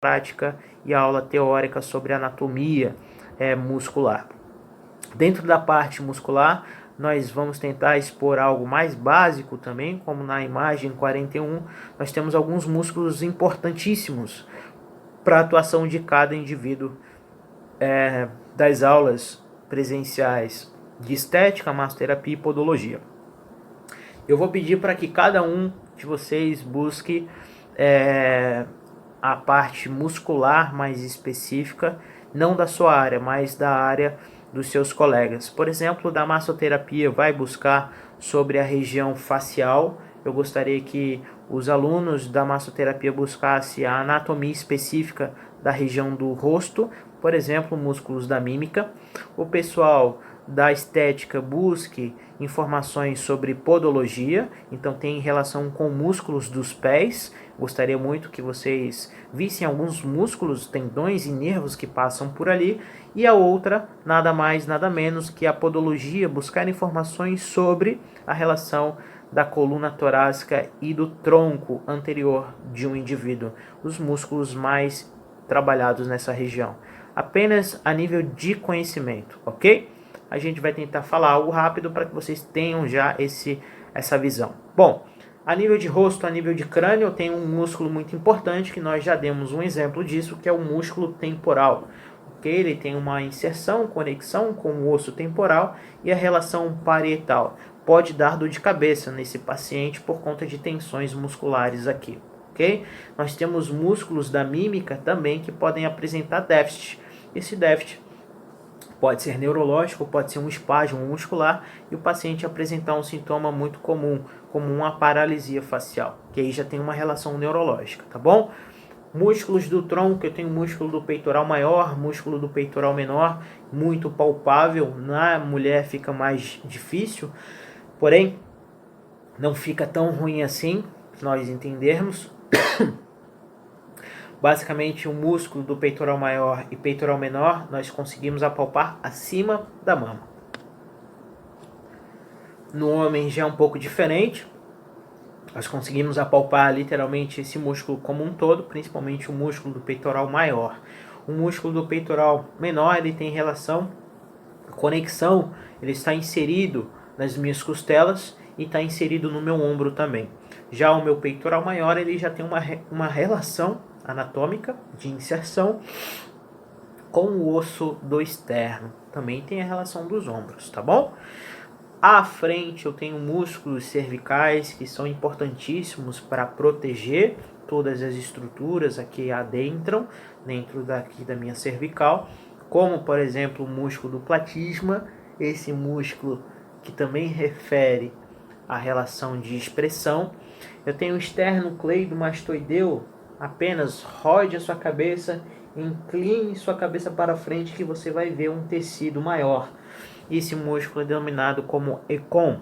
prática e a aula teórica sobre anatomia muscular. Dentro da parte muscular, nós vamos tentar expor algo mais básico também, como na imagem 41, nós temos alguns músculos importantíssimos para a atuação de cada indivíduo das aulas presenciais de estética, massoterapia e podologia. Eu vou pedir para que cada um de vocês busque a parte muscular mais específica, não da sua área, mas da área dos seus colegas. Por exemplo, da massoterapia vai buscar sobre a região facial. Eu gostaria que os alunos da massoterapia buscassem a anatomia específica da região do rosto, por exemplo, músculos da mímica. O pessoal da estética busque informações sobre podologia, então tem relação com músculos dos pés. Gostaria muito que vocês vissem alguns músculos, tendões e nervos que passam por ali. E a outra, nada mais, nada menos que a podologia, buscar informações sobre a relação da coluna torácica e do tronco anterior de um indivíduo, os músculos mais trabalhados nessa região. Apenas a nível de conhecimento, ok? A gente vai tentar falar algo rápido para que vocês tenham já essa visão. Bom, a nível de rosto, a nível de crânio, tem um músculo muito importante que nós já demos um exemplo disso, que é o músculo temporal. Okay? Ele tem uma inserção, conexão com o osso temporal e a relação parietal. Pode dar dor de cabeça nesse paciente por conta de tensões musculares aqui. Okay? Nós temos músculos da mímica também que podem apresentar déficit. Esse déficit pode ser neurológico, pode ser um espasmo muscular e o paciente apresentar um sintoma muito comum, como uma paralisia facial, que aí já tem uma relação neurológica, tá bom? Músculos do tronco, eu tenho músculo do peitoral maior, músculo do peitoral menor, muito palpável. Na mulher fica mais difícil, porém não fica tão ruim assim, se nós entendermos. Basicamente, o músculo do peitoral maior e peitoral menor, nós conseguimos apalpar acima da mama. No homem já é um pouco diferente. Nós conseguimos apalpar literalmente esse músculo como um todo, principalmente o músculo do peitoral maior. O músculo do peitoral menor, ele tem relação, conexão, ele está inserido nas minhas costelas e está inserido no meu ombro também. Já o meu peitoral maior, ele já tem uma relação anatômica de inserção com o osso do externo. Também tem a relação dos ombros, tá bom? À frente eu tenho músculos cervicais que são importantíssimos para proteger todas as estruturas aqui adentram, dentro daqui da minha cervical, como por exemplo o músculo do platisma, esse músculo que também refere à relação de expressão. Eu tenho o esternocleidomastoideu. Apenas rode a sua cabeça, incline sua cabeça para frente que você vai ver um tecido maior. Esse músculo é denominado como ECOM,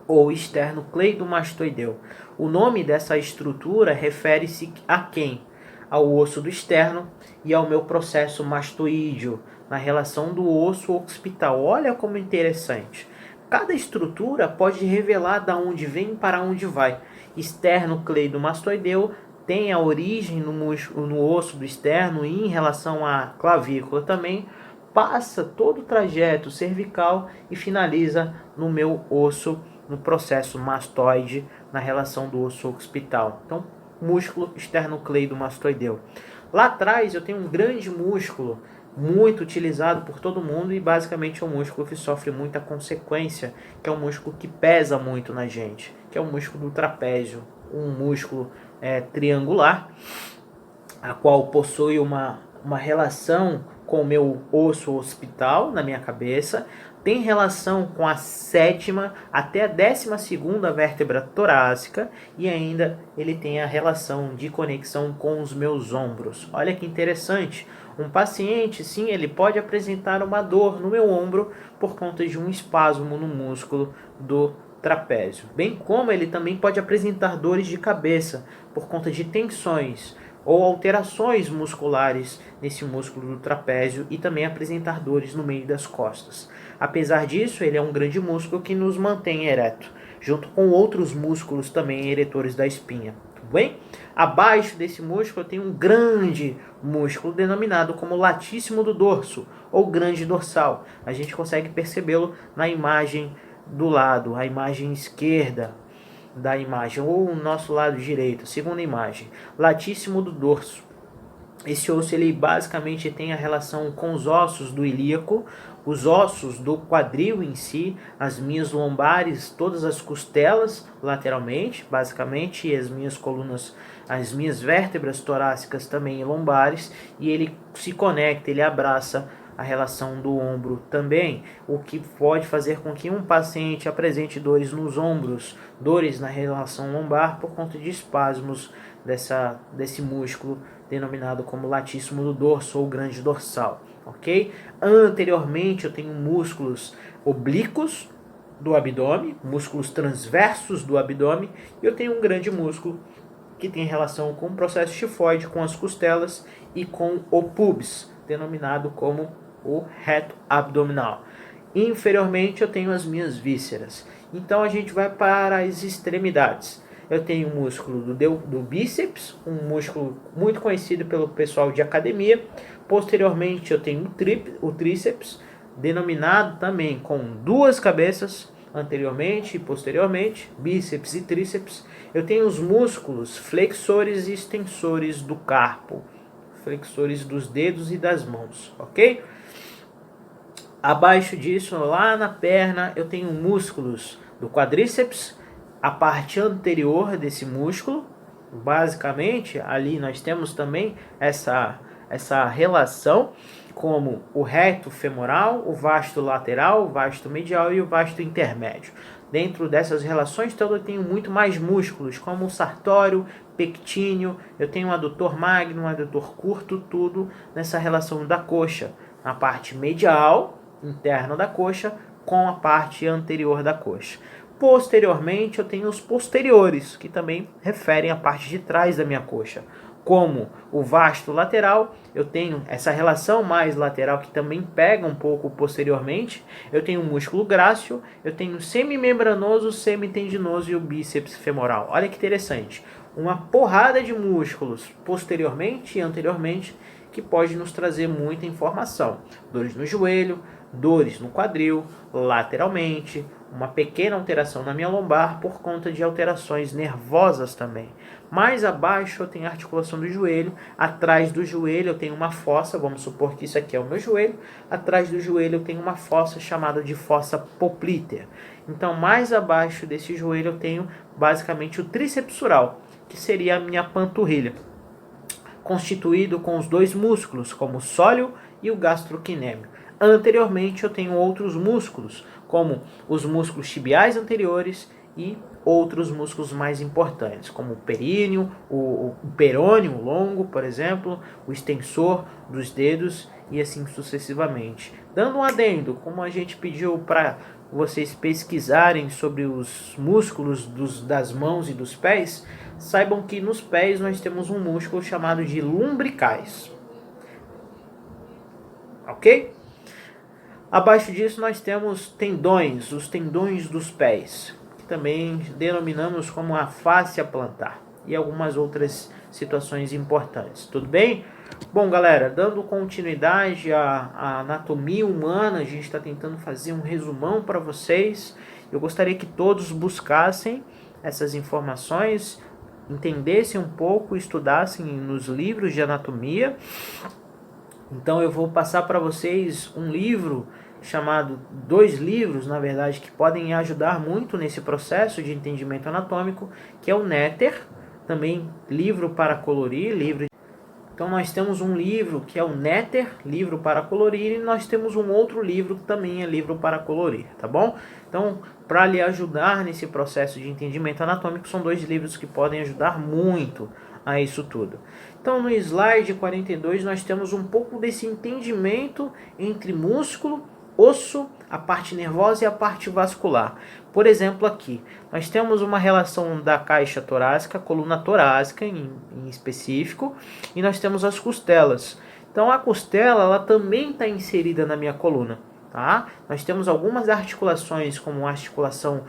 ou esternocleidomastoideu. O nome dessa estrutura refere-se a quem? Ao osso do externo e ao meu processo mastoídeo, na relação do osso occipital. Olha como interessante. Cada estrutura pode revelar de onde vem e para onde vai. Esternocleidomastoideu tem a origem no osso do externo e em relação à clavícula também, passa todo o trajeto cervical e finaliza no meu osso, no processo mastoide, na relação do osso occipital. Então, músculo esternocleidomastoideu. Lá atrás eu tenho um grande músculo, muito utilizado por todo mundo e basicamente é um músculo que sofre muita consequência, que é um músculo que pesa muito na gente, que é o músculo do trapézio, um músculo triangular, a qual possui uma relação com o meu osso occipital na minha cabeça, tem relação com a 7ª até a 12ª vértebra torácica e ainda ele tem a relação de conexão com os meus ombros. Olha que interessante. Um paciente, sim, ele pode apresentar uma dor no meu ombro por conta de um espasmo no músculo do trapézio, bem como ele também pode apresentar dores de cabeça por conta de tensões ou alterações musculares nesse músculo do trapézio e também apresentar dores no meio das costas. Apesar disso, ele é um grande músculo que nos mantém ereto, junto com outros músculos também eretores da espinha. bem? Abaixo desse músculo eu tenho um grande músculo denominado como latíssimo do dorso, ou grande dorsal. A gente consegue percebê-lo na imagem do lado, a imagem esquerda da imagem, ou o nosso lado direito, segunda imagem, latíssimo do dorso. Esse osso ele basicamente tem a relação com os ossos do ilíaco, os ossos do quadril em si, as minhas lombares, todas as costelas lateralmente, basicamente, e as minhas colunas, as minhas vértebras torácicas também lombares, e ele se conecta, ele abraça a relação do ombro também, o que pode fazer com que um paciente apresente dores nos ombros, dores na relação lombar por conta de espasmos desse músculo denominado como latíssimo do dorso ou grande dorsal, ok? Anteriormente eu tenho músculos oblíquos do abdômen, músculos transversos do abdômen, e eu tenho um grande músculo que tem relação com o processo tifoide, com as costelas e com o pubis, denominado como o reto abdominal. Inferiormente eu tenho as minhas vísceras. Então a gente vai para as extremidades. Eu tenho o músculo do bíceps, um músculo muito conhecido pelo pessoal de academia. Posteriormente eu tenho o tríceps, denominado também com duas cabeças, anteriormente e posteriormente, bíceps e tríceps. Eu tenho os músculos flexores e extensores do carpo, flexores dos dedos e das mãos, ok? Abaixo disso, lá na perna, eu tenho músculos do quadríceps, a parte anterior desse músculo. Basicamente, ali nós temos também essa relação como o reto femoral, o vasto lateral, o vasto medial e o vasto intermédio. Dentro dessas relações todas eu tenho muito mais músculos, como o sartório, pectíneo, eu tenho um adutor magno, um adutor curto, tudo nessa relação da coxa, na parte medial, interna da coxa, com a parte anterior da coxa. Posteriormente eu tenho os posteriores, que também referem à parte de trás da minha coxa. Como o vasto lateral, eu tenho essa relação mais lateral que também pega um pouco posteriormente. Eu tenho o músculo grácil, eu tenho o semimembranoso, semitendinoso e o bíceps femoral. Olha que interessante. Uma porrada de músculos posteriormente e anteriormente que pode nos trazer muita informação. Dores no joelho, dores no quadril, lateralmente, uma pequena alteração na minha lombar por conta de alterações nervosas também. Mais abaixo eu tenho a articulação do joelho, atrás do joelho eu tenho uma fossa, vamos supor que isso aqui é o meu joelho, atrás do joelho eu tenho uma fossa chamada de fossa poplítea. Então mais abaixo desse joelho eu tenho basicamente o tríceps sural, que seria a minha panturrilha, constituído com os dois músculos, como o sóleo e o gastrocnêmio. Anteriormente eu tenho outros músculos, como os músculos tibiais anteriores e outros músculos mais importantes, como o períneo, o perônio longo, por exemplo, o extensor dos dedos e assim sucessivamente. Dando um adendo, como a gente pediu para vocês pesquisarem sobre os músculos das mãos e dos pés, saibam que nos pés nós temos um músculo chamado de lumbricais. Ok? Abaixo disso nós temos tendões, os tendões dos pés, que também denominamos como a fáscia plantar, e algumas outras situações importantes. Tudo bem? Bom, galera, dando continuidade à anatomia humana, a gente está tentando fazer um resumão para vocês. Eu gostaria que todos buscassem essas informações, entendessem um pouco, estudassem nos livros de anatomia. Então eu vou passar para vocês um livro chamado, dois livros, na verdade, que podem ajudar muito nesse processo de entendimento anatômico, que é o Néter, também livro para colorir, Então nós temos um livro que é o Néter, livro para colorir, e nós temos um outro livro que também é livro para colorir, tá bom? Então, para lhe ajudar nesse processo de entendimento anatômico, são dois livros que podem ajudar muito a isso tudo. Então, no slide 42, nós temos um pouco desse entendimento entre músculo, osso, a parte nervosa e a parte vascular. Por exemplo, aqui, nós temos uma relação da caixa torácica, coluna torácica em específico, e nós temos as costelas. Então, a costela ela também está inserida na minha coluna. Tá? Nós temos algumas articulações, como a articulação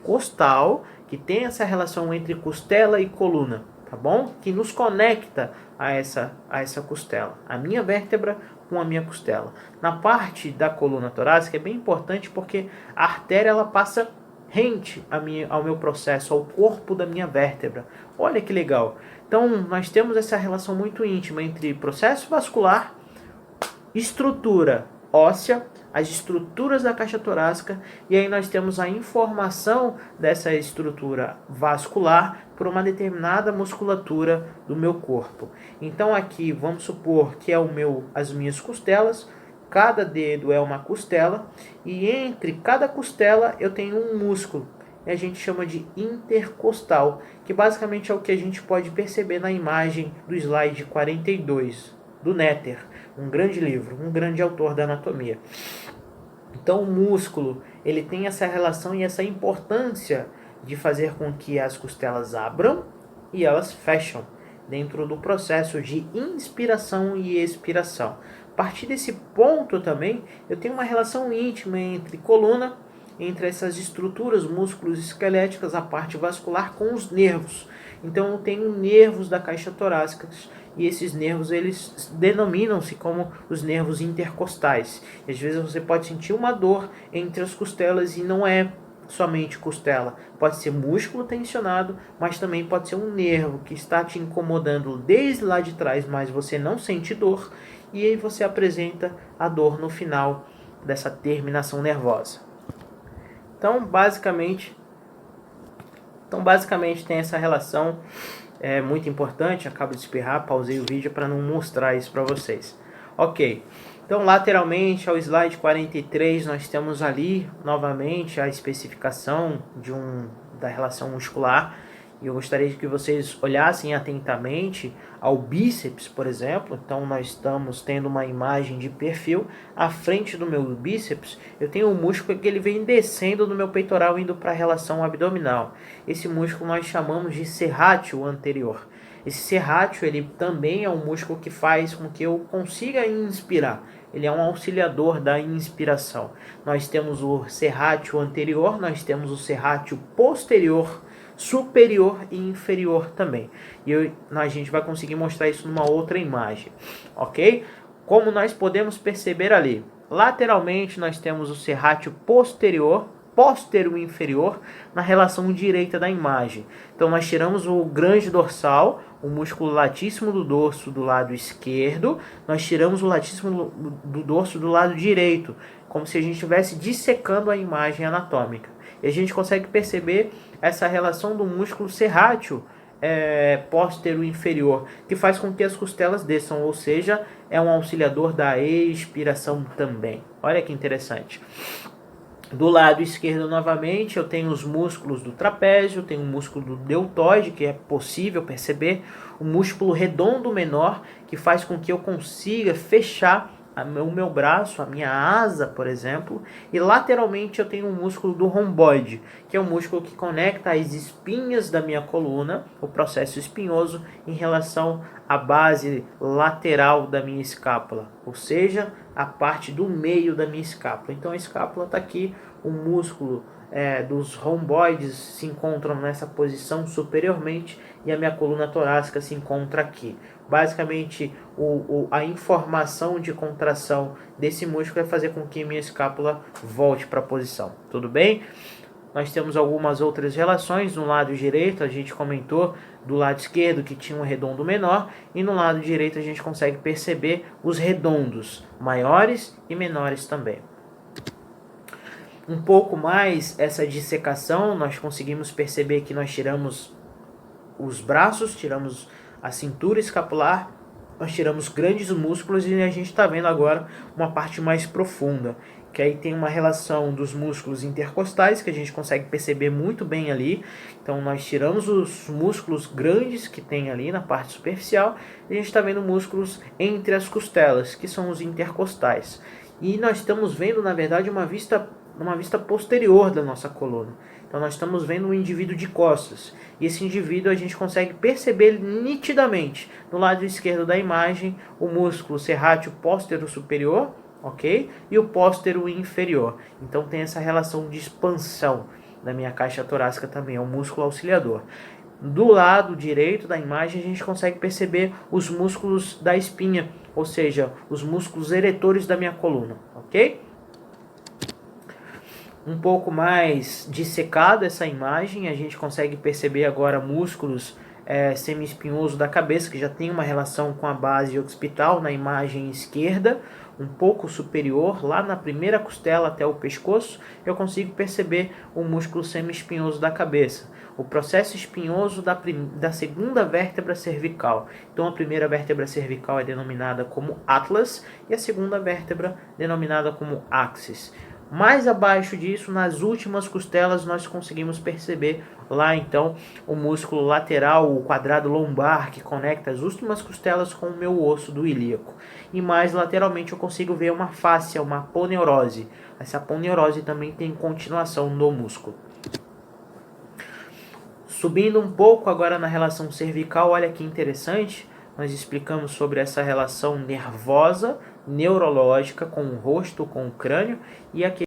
costal, que tem essa relação entre costela e coluna. tá bom? Que nos conecta a essa costela, a minha vértebra com a minha costela. Na parte da coluna torácica é bem importante porque a artéria ela passa rente ao meu processo, ao corpo da minha vértebra. Olha que legal. Então nós temos essa relação muito íntima entre processo vascular, estrutura óssea, as estruturas da caixa torácica, e aí nós temos a informação dessa estrutura vascular por uma determinada musculatura do meu corpo. Então aqui vamos supor que é as minhas costelas, cada dedo é uma costela, e entre cada costela eu tenho um músculo, e a gente chama de intercostal, que basicamente é o que a gente pode perceber na imagem do slide 42, do Netter, um grande livro, um grande autor da anatomia. Então o músculo, ele tem essa relação e essa importância de fazer com que as costelas abram e elas fecham dentro do processo de inspiração e expiração. A partir desse ponto também, eu tenho uma relação íntima entre coluna, entre essas estruturas, músculos esqueléticas, a parte vascular com os nervos. Então eu tenho nervos da caixa torácica, e esses nervos eles denominam-se como os nervos intercostais. E às vezes você pode sentir uma dor entre as costelas e não é somente costela. Pode ser músculo tensionado, mas também pode ser um nervo que está te incomodando desde lá de trás, mas você não sente dor. E aí você apresenta a dor no final dessa terminação nervosa. Então, basicamente tem essa relação muito importante. Acabo de espirrar, pausei o vídeo para não mostrar isso para vocês. Ok, então lateralmente ao slide 43 nós temos ali novamente a especificação da relação muscular. E eu gostaria que vocês olhassem atentamente ao bíceps, por exemplo. Então nós estamos tendo uma imagem de perfil. À frente do meu bíceps eu tenho um músculo que ele vem descendo do meu peitoral indo para a relação abdominal. Esse músculo nós chamamos de serrátil anterior. Esse serrátil ele também é um músculo que faz com que eu consiga inspirar. Ele é um auxiliador da inspiração. Nós temos o serrátil anterior, nós temos o serrátil posterior, superior e inferior também. E a gente vai conseguir mostrar isso numa outra imagem, ok? Como nós podemos perceber ali, lateralmente nós temos o serrátil posterior, póstero e inferior na relação direita da imagem. Então nós tiramos o grande dorsal, o músculo latíssimo do dorso do lado esquerdo, nós tiramos o latíssimo do dorso do lado direito, como se a gente estivesse dissecando a imagem anatômica. E a gente consegue perceber essa relação do músculo serrátil póstero inferior, que faz com que as costelas desçam, ou seja, é um auxiliador da expiração também. Olha que interessante. Do lado esquerdo, novamente, eu tenho os músculos do trapézio, tenho o músculo do deltoide, que é possível perceber, o músculo redondo menor, que faz com que eu consiga fechar o meu braço, a minha asa, por exemplo, e lateralmente eu tenho o músculo do romboide, que é o músculo que conecta as espinhas da minha coluna, o processo espinhoso, em relação à base lateral da minha escápula, ou seja, a parte do meio da minha escápula. Então a escápula está aqui, o músculo dos romboides se encontram nessa posição superiormente e a minha coluna torácica se encontra aqui. Basicamente, a informação de contração desse músculo é fazer com que minha escápula volte para a posição. Tudo bem? Nós temos algumas outras relações. No lado direito, a gente comentou do lado esquerdo que tinha um redondo menor, e no lado direito a gente consegue perceber os redondos maiores e menores também. Um pouco mais essa dissecação, nós conseguimos perceber que nós tiramos os braços, tiramos a cintura escapular, nós tiramos grandes músculos e a gente está vendo agora uma parte mais profunda, que aí tem uma relação dos músculos intercostais, que a gente consegue perceber muito bem ali. Então nós tiramos os músculos grandes que tem ali na parte superficial, e a gente está vendo músculos entre as costelas, que são os intercostais. E nós estamos vendo, na verdade, uma vista posterior da nossa coluna. Então nós estamos vendo um indivíduo de costas. E esse indivíduo a gente consegue perceber nitidamente no lado esquerdo da imagem o músculo serrátil póstero superior, ok? E o póstero inferior. Então tem essa relação de expansão da minha caixa torácica também, é um músculo auxiliador. Do lado direito da imagem a gente consegue perceber os músculos da espinha, ou seja, os músculos eretores da minha coluna, ok? Um pouco mais dissecado essa imagem, a gente consegue perceber agora músculos semi-espinhoso da cabeça, que já tem uma relação com a base occipital na imagem esquerda, um pouco superior, lá na primeira costela até o pescoço, eu consigo perceber o músculo semi-espinhoso da cabeça. O processo espinhoso da segunda vértebra cervical. Então a primeira vértebra cervical é denominada como atlas e a segunda vértebra denominada como axis. Mais abaixo disso, nas últimas costelas, nós conseguimos perceber lá então o músculo lateral, o quadrado lombar, que conecta as últimas costelas com o meu osso do ilíaco. E mais lateralmente eu consigo ver uma fáscia, uma aponeurose. Essa aponeurose também tem continuação no músculo. Subindo um pouco agora na relação cervical, olha que interessante. Nós explicamos sobre essa relação nervosa, neurológica, com o rosto, com o crânio, e aqui